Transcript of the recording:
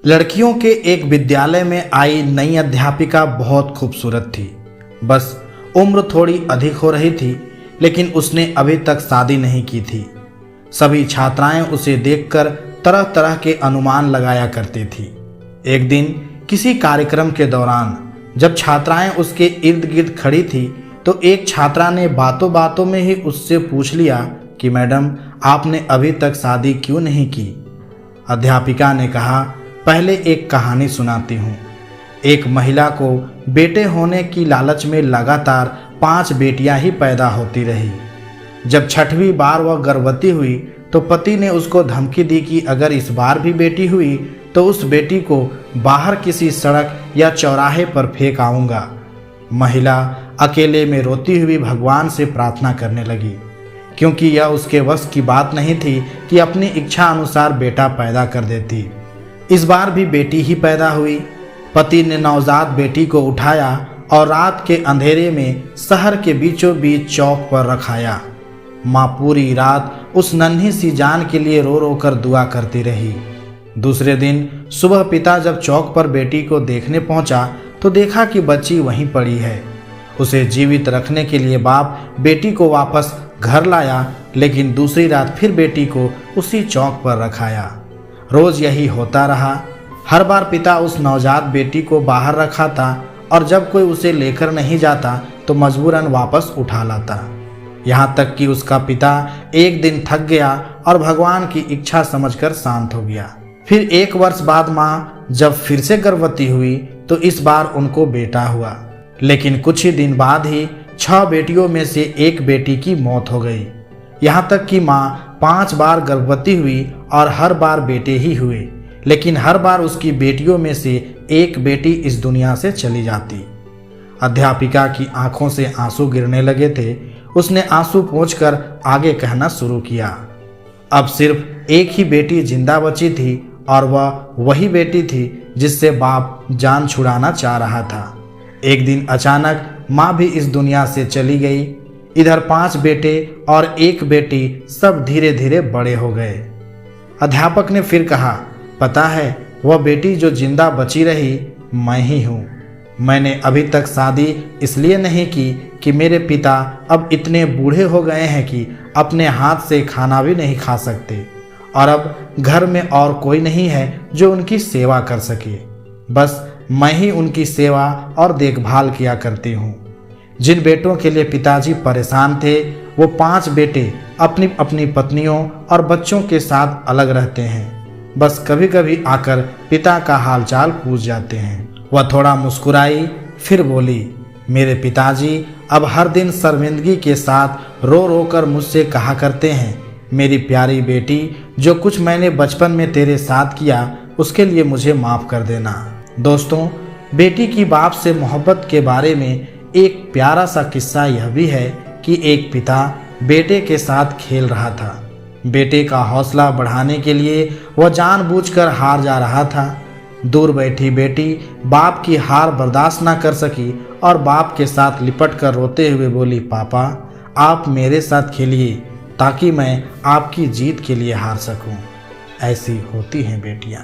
लड़कियों के एक विद्यालय में आई नई अध्यापिका बहुत खूबसूरत थी। बस उम्र थोड़ी अधिक हो रही थी, लेकिन उसने अभी तक शादी नहीं की थी। सभी छात्राएं उसे देखकर तरह तरह के अनुमान लगाया करती थी। एक दिन किसी कार्यक्रम के दौरान जब छात्राएं उसके इर्द गिर्द खड़ी थी, तो एक छात्रा ने बातों बातों में ही उससे पूछ लिया कि मैडम, आपने अभी तक शादी क्यों नहीं की। अध्यापिका ने कहा, पहले एक कहानी सुनाती हूँ। एक महिला को बेटे होने की लालच में लगातार 5 बेटियां ही पैदा होती रही। जब 6वीं बार वह गर्भवती हुई तो पति ने उसको धमकी दी कि अगर इस बार भी बेटी हुई तो उस बेटी को बाहर किसी सड़क या चौराहे पर फेंक आऊँगा। महिला अकेले में रोती हुई भगवान से प्रार्थना करने लगी, क्योंकि यह उसके वश की बात नहीं थी कि अपनी इच्छा अनुसार बेटा पैदा कर देती। इस बार भी बेटी ही पैदा हुई। पति ने नवजात बेटी को उठाया और रात के अंधेरे में शहर के बीचों बीच चौक पर रखाया। माँ पूरी रात उस नन्ही सी जान के लिए रो रो कर दुआ करती रही। दूसरे दिन सुबह पिता जब चौक पर बेटी को देखने पहुंचा तो देखा कि बच्ची वहीं पड़ी है। उसे जीवित रखने के लिए बाप बेटी को वापस घर लाया, लेकिन दूसरी रात फिर बेटी को उसी चौक पर रखाया। रोज यही होता रहा। हर बार पिता उस नवजात बेटी को बाहर रखा था और जब कोई उसे लेकर नहीं जाता तो मजबूरन वापस उठा लाता। यहाँ तक कि उसका पिता एक दिन थक गया और भगवान की इच्छा समझकर शांत हो गया। फिर 1 वर्ष बाद माँ जब फिर से गर्भवती हुई तो इस बार उनको बेटा हुआ, लेकिन कुछ ही दिन बाद ही 6 बेटियों में से 1 बेटी की मौत हो गई। यहाँ तक कि माँ 5 बार गर्भवती हुई और हर बार बेटे ही हुए, लेकिन हर बार उसकी बेटियों में से 1 बेटी इस दुनिया से चली जाती। अध्यापिका की आंखों से आंसू गिरने लगे थे। उसने आंसू पोंछकर आगे कहना शुरू किया, अब सिर्फ 1 ही बेटी जिंदा बची थी और वह वही बेटी थी जिससे बाप जान छुड़ाना चाह रहा था। एक दिन अचानक माँ भी इस दुनिया से चली गई। इधर 5 बेटे और 1 बेटी सब धीरे धीरे बड़े हो गए। अध्यापक ने फिर कहा, पता है, वह बेटी जो जिंदा बची रही मैं ही हूँ। मैंने अभी तक शादी इसलिए नहीं की कि मेरे पिता अब इतने बूढ़े हो गए हैं कि अपने हाथ से खाना भी नहीं खा सकते और अब घर में और कोई नहीं है जो उनकी सेवा कर सके। बस मैं ही उनकी सेवा और देखभाल किया करती हूँ। जिन बेटों के लिए पिताजी परेशान थे, वो 5 बेटे अपनी अपनी पत्नियों और बच्चों के साथ अलग रहते हैं। बस कभी कभी आकर पिता का हालचाल पूछ जाते हैं। वह थोड़ा मुस्कुराई, फिर बोली, मेरे पिताजी अब हर दिन शर्मिंदगी के साथ रो रो कर मुझसे कहा करते हैं, मेरी प्यारी बेटी, जो कुछ मैंने बचपन में तेरे साथ किया उसके लिए मुझे माफ़ कर देना। दोस्तों, बेटी की बाप से मोहब्बत के बारे में एक प्यारा सा किस्सा यह भी है कि एक पिता बेटे के साथ खेल रहा था। बेटे का हौसला बढ़ाने के लिए वह जानबूझकर हार जा रहा था। दूर बैठी बेटी बाप की हार बर्दाश्त ना कर सकी और बाप के साथ लिपट कर रोते हुए बोली, पापा, आप मेरे साथ खेलिए ताकि मैं आपकी जीत के लिए हार सकूं। ऐसी होती हैं बेटियां।